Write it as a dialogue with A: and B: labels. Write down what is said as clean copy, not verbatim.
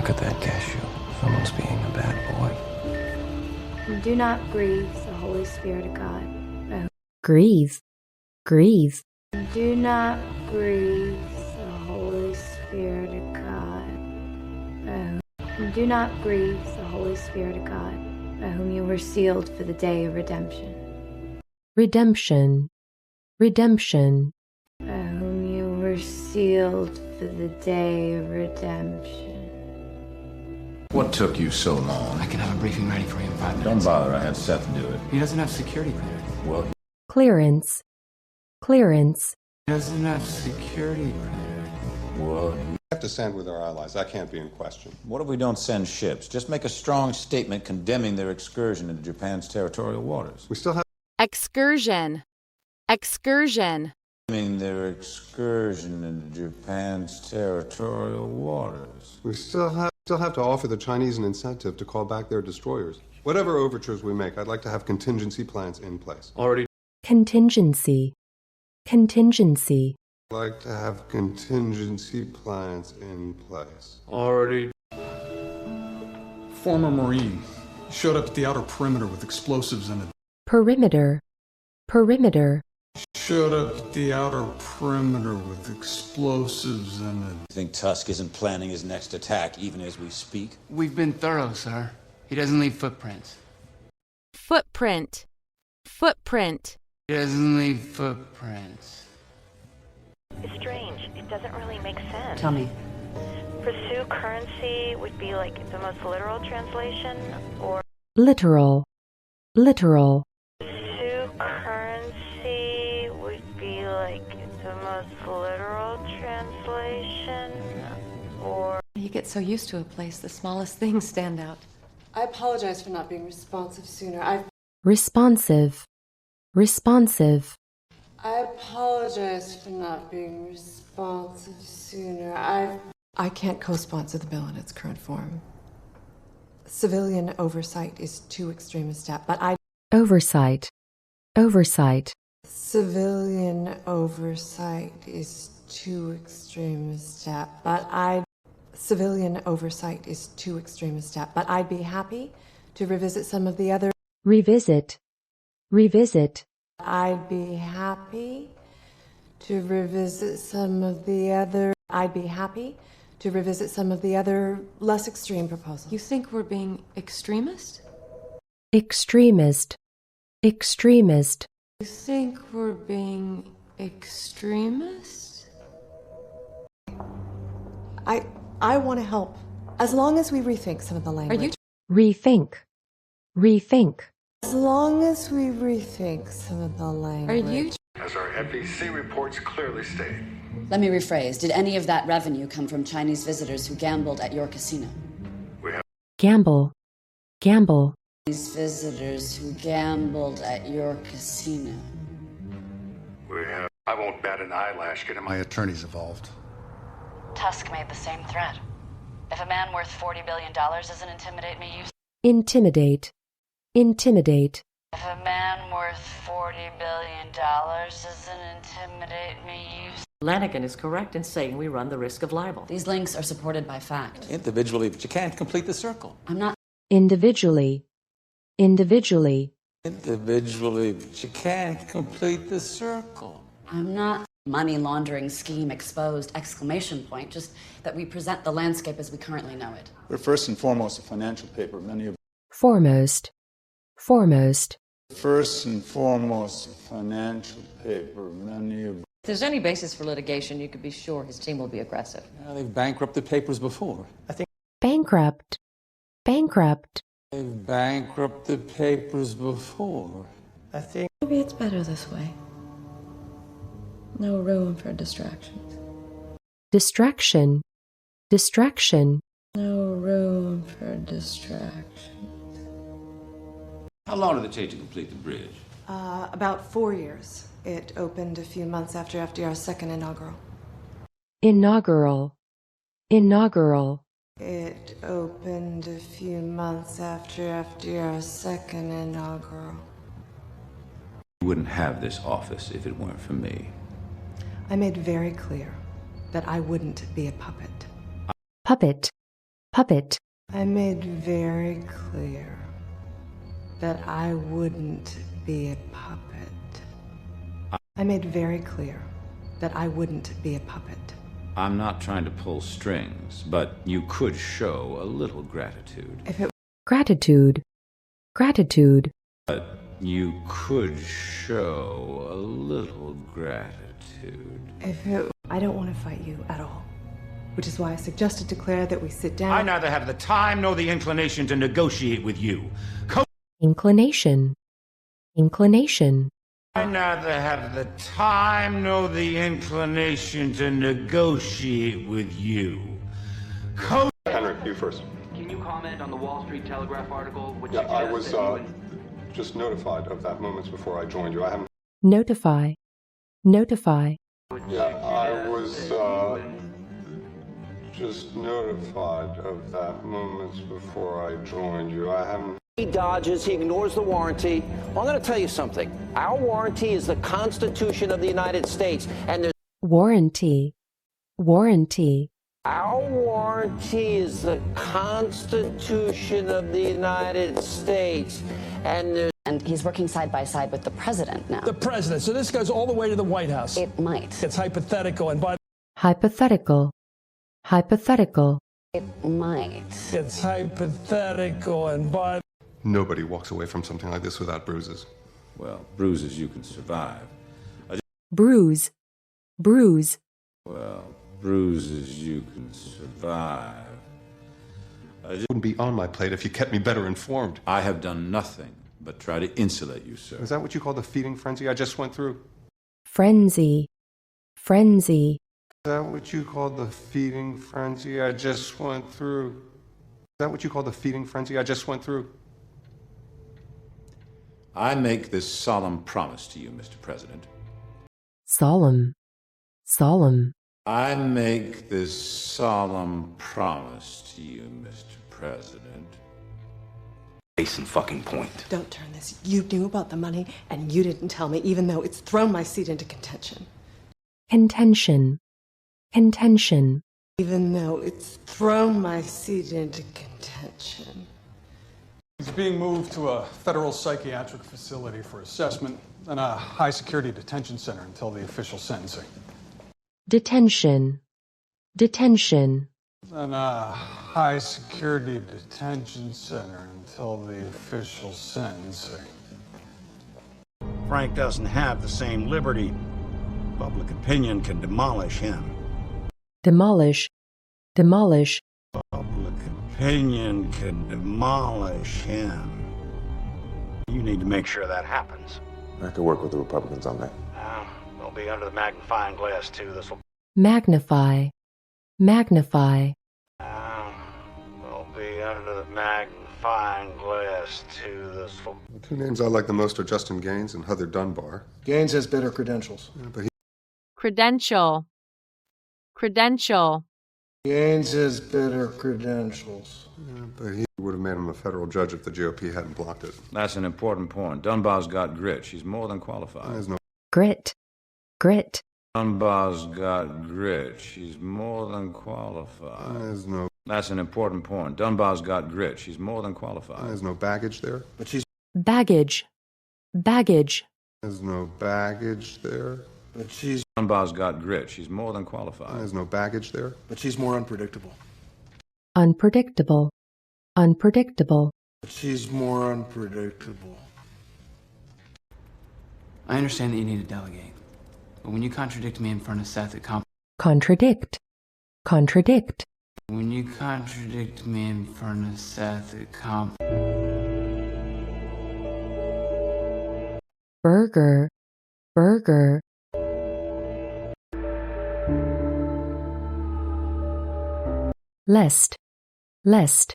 A: Look at that cashew. Someone's being a bad boy.
B: And do not grieve the Holy Spirit of God.
C: Grieve. Grieve.
B: And do not grieve the Holy Spirit of God. And do not grieve the Holy Spirit of God, by whom you were sealed for the day of redemption.
C: Redemption. Redemption.
B: By whom you were sealed for the day of redemption.
D: What took you so long?
E: I can have a briefing ready for you in 5 minutes.
D: Don't bother, I had Seth do it.
E: He doesn't have security clearance.
D: Well,
C: Clearance. Clearance.
E: He doesn't have security clearance.
D: you
F: have to stand with our allies. That can't be in question.
G: What if we don't send ships? Just make a strong statement condemning their excursion into Japan's territorial waters.
F: We still have
H: Excursion. Excursion.
G: Condemning their excursion into Japan's territorial waters.
F: we still have to offer the Chinese an incentive to call back their destroyers. Whatever overtures we make, I'd like to have contingency plans in place.
C: Contingency. Contingency.
F: I'd like to have contingency plans in place.
I: Former Marine. Showed up at the outer perimeter with explosives in it.
C: Perimeter. Perimeter.
I: Showed up at the outer perimeter with explosives in it.
G: You think Tusk isn't planning his next attack even as we speak?
E: We've been thorough, sir. He doesn't leave footprints.
H: Footprint. Footprint.
E: He doesn't leave footprints.
J: It's strange. It doesn't really make sense.
K: Tell me.
J: Pursue currency would be like the most literal translation, or
C: Literal. Literal.
J: pursue currency would be like the most literal translation, or
K: You get so used to a place, the smallest things stand out.
L: I apologize for not being responsive sooner.
C: Responsive. Responsive.
L: I apologize for not being responsive sooner. I can't co-sponsor the bill in its current form. Civilian oversight is too extreme a step, but
C: Oversight. Oversight.
L: Civilian oversight is too extreme a step, Civilian oversight is too extreme a step, but I'd be happy to revisit some of the other...
C: Revisit. Revisit.
L: I'd be happy to revisit some of the other... I'd be happy to revisit some of the other less extreme proposals.
K: You think we're being extremist?
C: Extremist. Extremist.
K: You think we're being extremist?
L: I want to help, as long as we rethink some of the language.
K: Are you...
C: Rethink. Rethink.
L: As long as we rethink some of the language.
K: Are you...
F: As our FEC reports clearly state.
M: Let me rephrase. Did any of that revenue come from Chinese visitors who gambled at your casino?
C: Gamble. Gamble.
M: Chinese visitors who gambled at your casino.
F: I won't bat an eyelash getting my attorneys involved.
M: Tusk made the same threat. If a man worth $40 billion doesn't intimidate me,
C: Intimidate. Intimidate.
M: If a man worth $40 billion doesn't intimidate me,
K: Lanigan is correct in saying we run the risk of libel.
M: These links are supported by fact.
G: Individually, but you can't complete the circle.
M: I'm not...
C: Individually. Individually.
G: Individually, but you can't complete the circle.
M: I'm not... Money laundering scheme exposed, exclamation point, just that we present the landscape as we currently know it.
I: We're first and foremost a financial paper.
C: Foremost. Foremost.
I: First and foremost a financial paper.
K: If there's any basis for litigation, you could be sure his team will be aggressive.
G: They've bankrupted papers before.
C: Bankrupt. Bankrupt.
G: They've bankrupted papers before.
K: Maybe it's better this way. No room for distractions.
C: Distraction. Distraction.
K: No room for distractions.
D: How long did it take to complete the bridge?
L: About 4 years. It opened a few months after FDR's second inaugural.
C: Inaugural. Inaugural.
L: It opened a few months after FDR's second inaugural.
D: You wouldn't have this office if it weren't for me.
L: I made very clear that I wouldn't be a puppet.
C: Puppet. puppet,
L: I made very clear that I wouldn't be a puppet. I made very clear that I wouldn't be a puppet.
D: I'm not trying to pull strings, but you could show a little gratitude.
C: gratitude, gratitude,
D: But you could show a little gratitude.
L: I don't want to fight you at all, which is why I suggested to Claire that we sit down.
N: I neither have the time nor the inclination to negotiate with you.
C: inclination, inclination,
N: I neither have the time nor the inclination to negotiate with you.
F: Henry, you first.
O: Can you comment on the Wall Street Telegraph article which
F: Yeah, I was
O: suggests that
F: just notified of that moments before I joined you. I haven't.
C: notify, notify,
F: Yeah, I was just notified of that moments before I joined you. I haven't.
O: He dodges, he ignores the warranty. Well, I'm going to tell you something. Our warranty is the Constitution of the United States, and there's
C: warranty, warranty,
O: our warranty is the Constitution of the United States, and
M: he's working side by side with the president now.
P: The president. So this goes all the way to the White House.
M: It might.
P: It's hypothetical, and by
C: hypothetical, hypothetical,
M: it might.
P: it's hypothetical, and by
F: Nobody walks away from something like this without bruises.
D: Well, bruises you can survive.
C: bruise, bruise,
D: Well, bruises you can survive.
F: It wouldn't be on my plate if you kept me better informed.
D: I have done nothing but try to insulate you, sir.
F: Is that what you call the feeding frenzy I just went through?
C: frenzy, frenzy,
F: Is that what you call the feeding frenzy I just went through? Is that what you call the feeding frenzy I just went through?
D: I make this solemn promise to you, Mr. President.
C: solemn, solemn,
D: I make this solemn promise to you, Mr. President.
N: Case in fucking point.
L: Don't turn this. You knew about the money, and you didn't tell me, even though it's thrown my seat into contention.
C: contention, contention,
L: Even though it's thrown my seat into contention.
I: He's being moved to a federal psychiatric facility for assessment and a high-security detention center until the official sentencing.
C: detention, detention,
I: And a high-security detention center until the official sentencing.
N: Frank doesn't have the same liberty. Public opinion can demolish him.
C: demolish, demolish,
N: Public opinion can demolish him. You need to make sure that happens.
Q: I could work with the Republicans on that.
N: We'll be under the magnifying glass, too. This will...
C: magnify, magnify,
N: We'll be under the magnifying glass, too. This will...
F: The two names I like the most are Justin Gaines and Heather Dunbar.
I: Gaines has better credentials.
F: But he
H: credential, credential,
I: Gaines has better credentials.
F: would have made him a federal judge if the GOP hadn't blocked it.
D: That's an important point. Dunbar's got grit. She's more than qualified.
F: There's no
C: grit, grit,
D: Dunbar's got grit. She's more than qualified.
F: There's no
D: That's an important point. Dunbar's got grit. She's more than qualified.
F: There's no baggage there.
I: But she's
C: baggage, baggage,
F: There's no baggage there.
I: but she's
D: Dunbar's got grit. She's more than qualified.
F: There's no baggage there.
I: but she's more unpredictable.
C: unpredictable, unpredictable,
I: But she's more unpredictable.
E: I understand that you need to delegate, but when you contradict me in front of Seth,
C: contradict, contradict,
E: when you contradict me in front of Seth,
C: burger, burger, list, list,